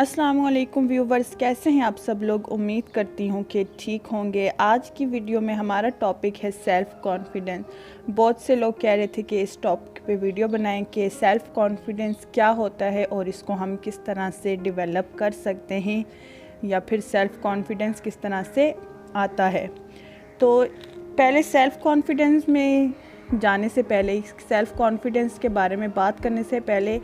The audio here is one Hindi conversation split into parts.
अस्सलाम वालेकुम व्यूवर्स, कैसे हैं आप सब लोग। उम्मीद करती हूँ कि ठीक होंगे। आज की वीडियो में हमारा टॉपिक है सेल्फ़ कॉन्फिडेंस। बहुत से लोग कह रहे थे कि इस टॉपिक पे वीडियो बनाएं कि सेल्फ़ कॉन्फिडेंस क्या होता है और इसको हम किस तरह से डेवलप कर सकते हैं या फिर सेल्फ़ कॉन्फिडेंस किस तरह से आता है। तो पहले सेल्फ़ कॉन्फिडेंस में जाने से पहले, सेल्फ़ कॉन्फिडेंस के बारे में बात करने से पहले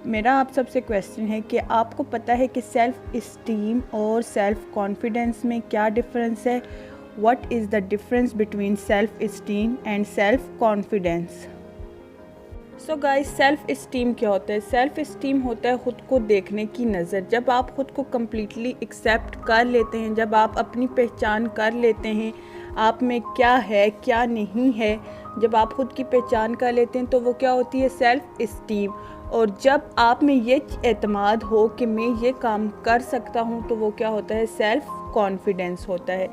मेरा आप सबसे क्वेश्चन है कि आपको पता है कि सेल्फ़ इस्टीम और सेल्फ़ कॉन्फिडेंस में क्या डिफरेंस है। What is the difference between self esteem and self confidence. So guys, self esteem क्या होता है। सेल्फ़ इस्टीम होता है ख़ुद को देखने की नज़र। जब आप ख़ुद को कम्प्लीटली एक्सेप्ट कर लेते हैं, जब आप अपनी पहचान कर लेते हैं आप में क्या है क्या नहीं है, जब आप ख़ुद की पहचान कर लेते हैं तो वो क्या होती है, सेल्फ़ इस्टीम। और जब आप में ये एतमाद हो कि मैं ये काम कर सकता हूँ तो वो क्या होता है, सेल्फ़ कॉन्फिडेंस होता है।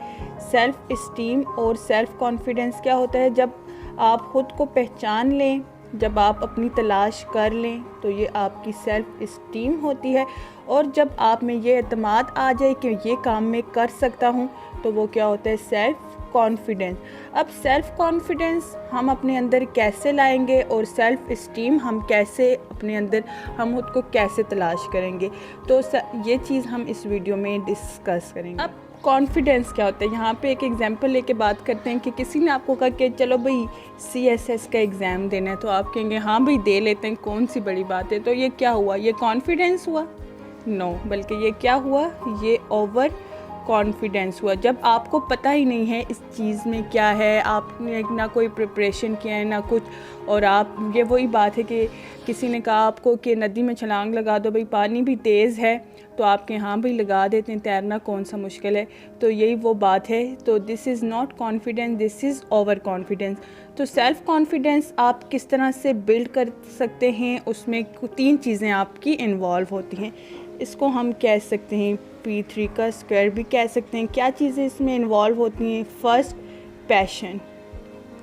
सेल्फ़ इस्टीम और सेल्फ़ कॉन्फिडेंस क्या होता है, जब आप ख़ुद को पहचान लें, जब आप अपनी तलाश कर लें तो ये आपकी सेल्फ़ इस्टीम होती है। और जब आप में ये एतमाद आ जाए कि ये काम मैं कर सकता हूँ तो वो क्या होता है, सेल्फ़ कॉन्फिडेंस। अब सेल्फ़ कॉन्फिडेंस हम अपने अंदर कैसे लाएंगे और सेल्फ़ इस्टीम हम कैसे अपने अंदर, हम खुद को कैसे तलाश करेंगे, तो ये चीज़ हम इस वीडियो में डिस्कस करेंगे। अब कॉन्फिडेंस क्या होता है, यहाँ पे एक एग्जांपल लेके बात करते हैं कि किसी ने आपको कहा कि चलो भाई CSS का एग्ज़ाम देना है, तो आप कहेंगे हाँ भाई दे लेते हैं, कौन सी बड़ी बात है। तो ये क्या हुआ, ये कॉन्फिडेंस हुआ? नो, बल्कि ये क्या हुआ, ये ओवर कॉन्फिडेंस हुआ। जब आपको पता ही नहीं है इस चीज़ में क्या है, आपने ना कोई प्रिपरेशन किया है ना कुछ, और आप, ये वही बात है कि किसी ने कहा आपको कि नदी में छलांग लगा दो भाई, पानी भी तेज़ है, तो आपके हाँ भाई लगा देते हैं, तैरना कौन सा मुश्किल है। तो यही वो बात है। तो this is not confidence, this is over confidence. तो सेल्फ़ कॉन्फिडेंस आप किस तरह से बिल्ड कर सकते हैं, उसमें 3 चीज़ें आपकी इन्वॉल्व होती हैं। इसको हम कह सकते हैं P3 का स्क्वायर भी कह सकते हैं। क्या चीज़ें इसमें इन्वॉल्व होती हैं? First, passion.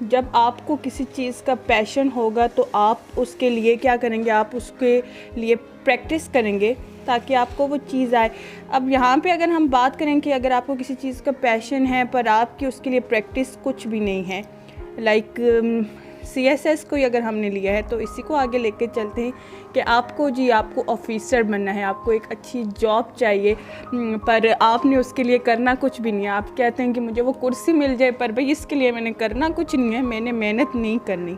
जब आपको किसी चीज़ का पैशन होगा तो आप उसके लिए क्या करेंगे, आप उसके लिए प्रैक्टिस करेंगे ताकि आपको वो चीज़ आए। अब यहाँ पे अगर हम बात करें कि अगर आपको किसी चीज़ का पैशन है पर आपकी उसके लिए प्रैक्टिस कुछ भी नहीं है, लाइक CSS को ही अगर हमने लिया है तो इसी को आगे लेके चलते हैं कि आपको ऑफिसर बनना है, आपको एक अच्छी जॉब चाहिए, पर आपने उसके लिए करना कुछ भी नहीं है। आप कहते हैं कि मुझे वो कुर्सी मिल जाए, पर भाई इसके लिए मैंने करना कुछ नहीं है, मैंने मेहनत नहीं करनी।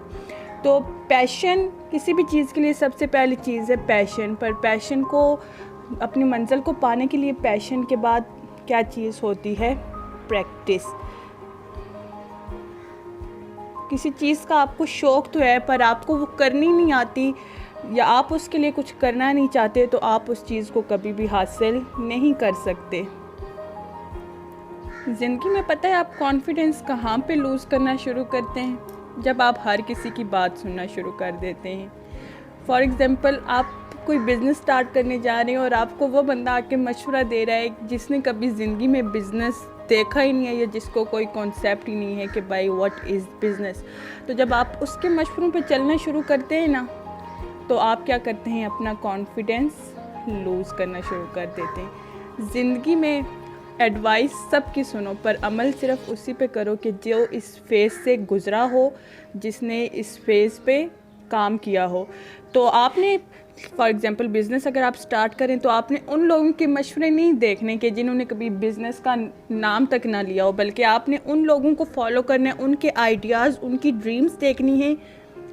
तो पैशन किसी भी चीज़ के लिए सबसे पहली चीज़ है पैशन। पर पैशन को, अपनी मंजिल को पाने के लिए पैशन के बाद क्या चीज़ होती है, प्रैक्टिस। किसी चीज़ का आपको शौक़ तो है पर आपको वो करनी नहीं आती, या आप उसके लिए कुछ करना नहीं चाहते, तो आप उस चीज़ को कभी भी हासिल नहीं कर सकते। ज़िंदगी में पता है आप कॉन्फिडेंस कहाँ पे लूज़ करना शुरू करते हैं, जब आप हर किसी की बात सुनना शुरू कर देते हैं। फॉर एग्ज़ाम्पल, आप कोई बिज़नेस स्टार्ट करने जा रहे हैं और आपको वो बंदा आके मशवरा दे रहा है जिसने कभी ज़िंदगी में बिज़नेस देखा ही नहीं है, या जिसको कोई कॉन्सेप्ट ही नहीं है कि भाई व्हाट इज़ बिज़नेस। तो जब आप उसके मशवरों पे चलना शुरू करते हैं ना, तो आप क्या करते हैं, अपना कॉन्फिडेंस लूज़ करना शुरू कर देते हैं। ज़िंदगी में एडवाइस सबकी सुनो, पर अमल सिर्फ उसी पे करो कि जो इस फेज़ से गुज़रा हो, जिसने इस फेज़ पे काम किया हो। तो आपने फॉर एग्ज़ाम्पल बिज़नेस अगर आप स्टार्ट करें तो आपने उन लोगों के मशवरे नहीं देखने के जिन्होंने कभी बिज़नेस का नाम तक ना लिया हो, बल्कि आपने उन लोगों को फॉलो करना है, उनके आइडियाज़, उनकी ड्रीम्स देखनी है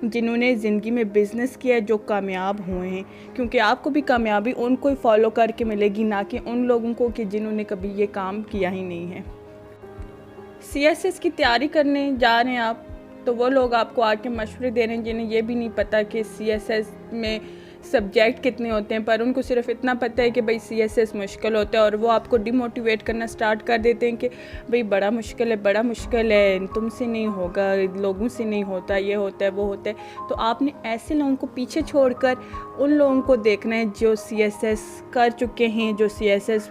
जिन्होंने ज़िंदगी में बिज़नेस किया है, जो कामयाब हुए हैं। क्योंकि आपको भी कामयाबी उनको ही फॉलो करके मिलेगी, ना कि उन लोगों को कि जिन्होंने कभी ये काम किया ही नहीं है। CSS की तैयारी करने जा रहे हैं आप, तो वो लोग आपको आके मशवरे दे रहे हैं जिन्हें ये भी नहीं पता कि CSS में सब्जेक्ट कितने होते हैं, पर उनको सिर्फ इतना पता है कि भाई CSS मुश्किल होता है, और वो आपको डिमोटिवेट करना स्टार्ट कर देते हैं कि भाई बड़ा मुश्किल है, तुमसे नहीं होगा, लोगों से नहीं होता, ये होता है वो होता है। तो आपने ऐसे लोगों को पीछे छोड़कर उन लोगों को देखना है जो CSS कर चुके हैं, जो CSS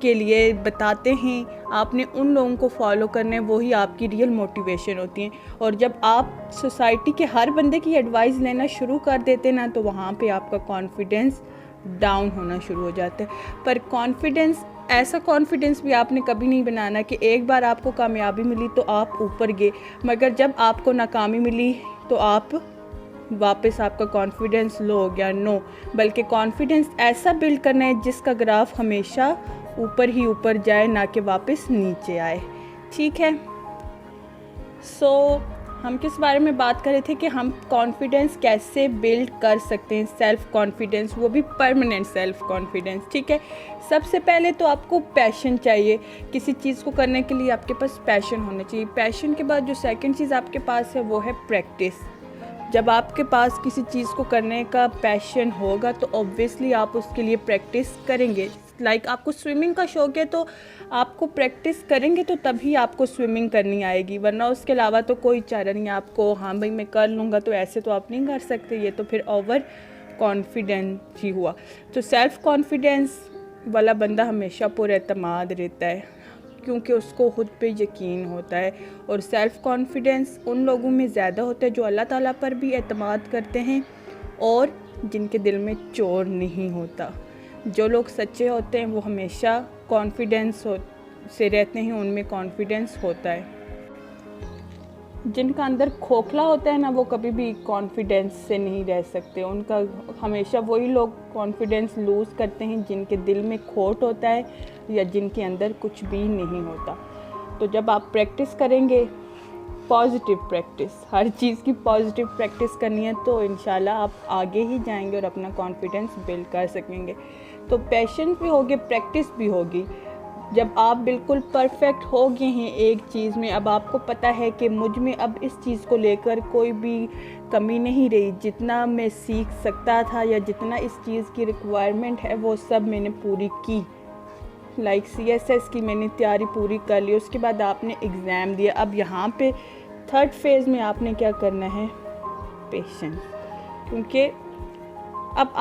के लिए बताते हैं। आपने उन लोगों को फॉलो करना है, वही आपकी रियल मोटिवेशन होती है। और जब आप सोसाइटी के हर बंदे की एडवाइस लेना शुरू कर देते ना, तो वहाँ पे आपका कॉन्फिडेंस डाउन होना शुरू हो जाता है। पर कॉन्फिडेंस, ऐसा कॉन्फिडेंस भी आपने कभी नहीं बनाना कि एक बार आपको कामयाबी मिली तो आप ऊपर गए, मगर जब आपको नाकामी मिली तो आप वापस आपका कॉन्फिडेंस लो हो गया। नो, बल्कि कॉन्फिडेंस ऐसा बिल्ड करना है जिसका ग्राफ हमेशा ऊपर ही ऊपर जाए, ना कि वापस नीचे आए। ठीक है, हम किस बारे में बात कर रहे थे कि हम कॉन्फिडेंस कैसे बिल्ड कर सकते हैं, सेल्फ कॉन्फिडेंस, वो भी परमानेंट सेल्फ कॉन्फिडेंस। ठीक है, सबसे पहले तो आपको पैशन चाहिए। किसी चीज़ को करने के लिए आपके पास पैशन होना चाहिए। पैशन के बाद जो सेकंड चीज़ आपके पास है वो है प्रैक्टिस। जब आपके पास किसी चीज़ को करने का पैशन होगा तो ऑब्वियसली आप उसके लिए प्रैक्टिस करेंगे। आपको स्विमिंग का शौक़ है तो आपको प्रैक्टिस करेंगे तो तभी आपको स्विमिंग करनी आएगी, वरना उसके अलावा तो कोई चारा नहीं है आपको। हाँ भाई मैं कर लूँगा, तो ऐसे तो आप नहीं कर सकते, ये तो फिर ओवर कॉन्फिडेंस ही हुआ। तो सेल्फ़ कॉन्फिडेंस वाला बंदा हमेशा पुरएतमाद रहता है, क्योंकि उसको खुद पे यकीन होता है। और सेल्फ़ कॉन्फिडेंस उन लोगों में ज़्यादा होता है जो अल्लाह ताला पर भी एतमाद करते हैं और जिनके दिल में चोर नहीं होता। जो लोग सच्चे होते हैं वो हमेशा कॉन्फिडेंस से रहते हैं, उनमें कॉन्फिडेंस होता है। जिनका अंदर खोखला होता है ना, वो कभी भी कॉन्फिडेंस से नहीं रह सकते। उनका हमेशा वही लोग कॉन्फिडेंस लूज़ करते हैं जिनके दिल में खोट होता है या जिनके अंदर कुछ भी नहीं होता। तो जब आप प्रैक्टिस करेंगे, पॉजिटिव प्रैक्टिस, हर चीज़ की पॉजिटिव प्रैक्टिस करनी है, तो इंशाल्लाह आप आगे ही जाएंगे और अपना कॉन्फिडेंस बिल्ड कर सकेंगे। तो पैशन भी होगी, प्रैक्टिस भी होगी। जब आप बिल्कुल परफेक्ट हो गए हैं एक चीज़ में, अब आपको पता है कि मुझ में अब इस चीज़ को लेकर कोई भी कमी नहीं रही, जितना मैं सीख सकता था या जितना इस चीज़ की रिक्वायरमेंट है वो सब मैंने पूरी की। CSS की मैंने तैयारी पूरी कर ली, उसके बाद आपने एग्ज़ाम दिया। अब यहाँ पे थर्ड फेज़ में आपने क्या करना है, पेशेंस। क्योंकि अब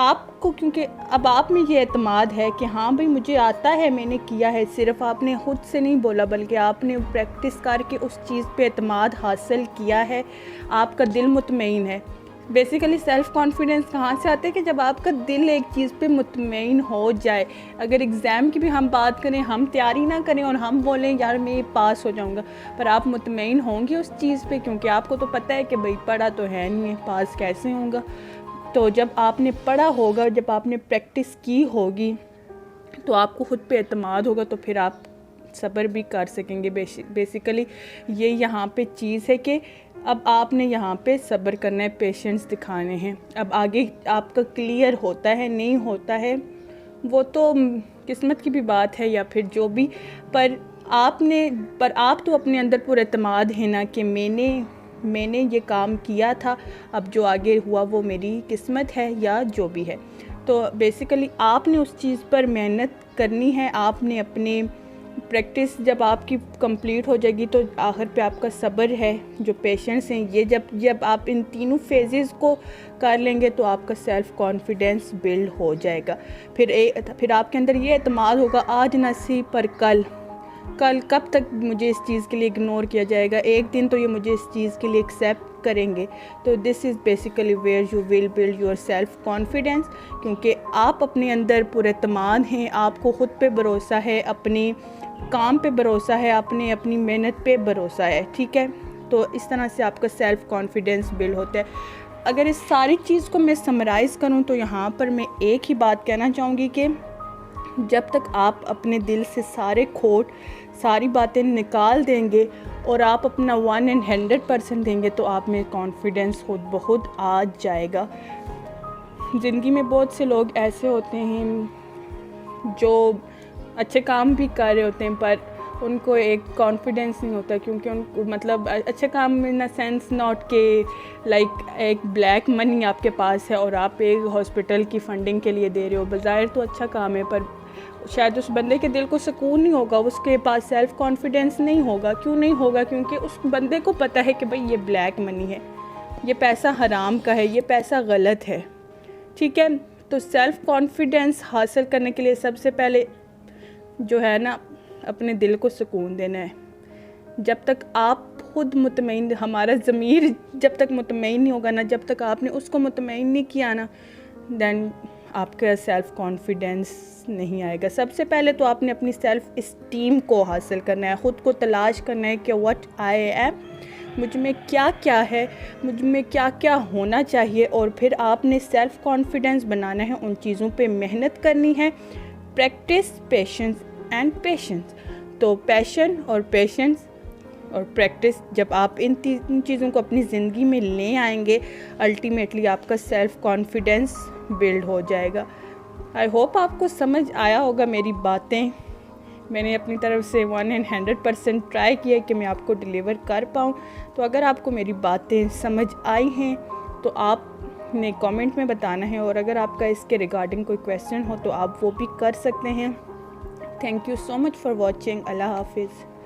आप में ये एतमाद है कि हाँ भाई मुझे आता है, मैंने किया है। सिर्फ आपने खुद से नहीं बोला, बल्कि आपने प्रैक्टिस करके उस चीज़ पे एतमाद हासिल किया है, आपका दिल मुतमईन है। बेसिकली सेल्फ़ कॉन्फिडेंस कहाँ से आता है कि जब आपका दिल एक चीज़ पे मुतमईन हो जाए। अगर एग्ज़ाम की भी हम बात करें, हम तैयारी ना करें और हम बोलें यार मैं पास हो जाऊँगा, पर आप मुतमईन होंगे उस चीज़ पे, क्योंकि आपको तो पता है कि भाई पढ़ा तो है नहीं है, पास कैसे होगा। तो जब आपने पढ़ा होगा, जब आपने प्रैक्टिस की होगी, तो आपको खुद पे एतमाद होगा, तो फिर आप सब्र भी कर सकेंगे। बेसिकली ये यहाँ पे चीज़ है कि अब आपने यहाँ पे सब्र करना है, पेशेंस दिखाने हैं। अब आगे आपका क्लियर होता है नहीं होता है वो तो किस्मत की भी बात है या फिर जो भी, पर आप तो अपने अंदर पूरा एतमाद है ना कि मैंने ये काम किया था, अब जो आगे हुआ वो मेरी किस्मत है या जो भी है। तो बेसिकली आपने उस चीज़ पर मेहनत करनी है। आपने अपने प्रैक्टिस जब आपकी कंप्लीट हो जाएगी तो आखिर पे आपका सब्र है, जो पेशेंस हैं, ये जब आप इन तीनों फेजेस को कर लेंगे तो आपका सेल्फ़ कॉन्फिडेंस बिल्ड हो जाएगा। फिर आपके अंदर ये एतमाद होगा, आज ना सही पर कल कब तक मुझे इस चीज़ के लिए इग्नोर किया जाएगा, एक दिन तो ये मुझे इस चीज़ के लिए एक्सेप्ट करेंगे। तो this is basically where you will build your self confidence, क्योंकि आप अपने अंदर पूरे एतमाद हैं, आपको ख़ुद पे भरोसा है, अपने काम पे भरोसा है, अपनी मेहनत पे भरोसा है। ठीक है, तो इस तरह से आपका सेल्फ़ कॉन्फिडेंस बिल्ड होता है। अगर इस सारी चीज़ को मैं समराइज़ करूँ तो यहाँ पर मैं एक ही बात कहना चाहूँगी कि जब तक आप अपने दिल से सारी बातें निकाल देंगे और आप अपना 100% देंगे तो आप में कॉन्फिडेंस खुद ब खुद आ जाएगा। ज़िंदगी में बहुत से लोग ऐसे होते हैं जो अच्छे काम भी कर रहे होते हैं पर उनको एक कॉन्फिडेंस नहीं होता, क्योंकि उनको मतलब अच्छे काम इन द सेंस नॉट के एक ब्लैक मनी आपके पास है और आप एक हॉस्पिटल की फंडिंग के लिए दे रहे हो। बज़ाहिर तो अच्छा काम है पर शायद उस बंदे के दिल को सुकून नहीं होगा, उसके पास सेल्फ़ कॉन्फिडेंस नहीं होगा। क्यों नहीं होगा? क्योंकि उस बंदे को पता है कि भाई ये ब्लैक मनी है, ये पैसा हराम का है, ये पैसा गलत है। ठीक है, तो सेल्फ़ कॉन्फिडेंस हासिल करने के लिए सबसे पहले जो है ना, अपने दिल को सुकून देना है। जब तक आप खुद मुतमईन, हमारा ज़मीर जब तक मुतमईन नहीं होगा ना, जब तक आपने उसको मुतमईन नहीं किया ना, देन आपका सेल्फ़ कॉन्फिडेंस नहीं आएगा। सबसे पहले तो आपने अपनी सेल्फ़ इस्टीम को हासिल करना है, ख़ुद को तलाश करना है कि व्हाट आई एम, मुझ में क्या क्या है, मुझ में क्या क्या होना चाहिए, और फिर आपने सेल्फ़ कॉन्फिडेंस बनाना है, उन चीज़ों पे मेहनत करनी है। Practice, patience and patience. तो पैशन और पेशेंस और प्रैक्टिस, जब आप इन तीन चीज़ों को अपनी ज़िंदगी में ले आएंगे, अल्टीमेटली आपका सेल्फ़ कॉन्फिडेंस बिल्ड हो जाएगा। आई होप आपको समझ आया होगा मेरी बातें। मैंने अपनी तरफ से 100% ट्राई किया कि मैं आपको डिलीवर कर पाऊँ। तो अगर आपको मेरी बातें समझ आई हैं तो आपने कमेंट में बताना है, और अगर आपका इसके रिगार्डिंग कोई क्वेश्चन हो तो आप वो भी कर सकते हैं। Thank you so much for watching. अल्लाह हाफिज़।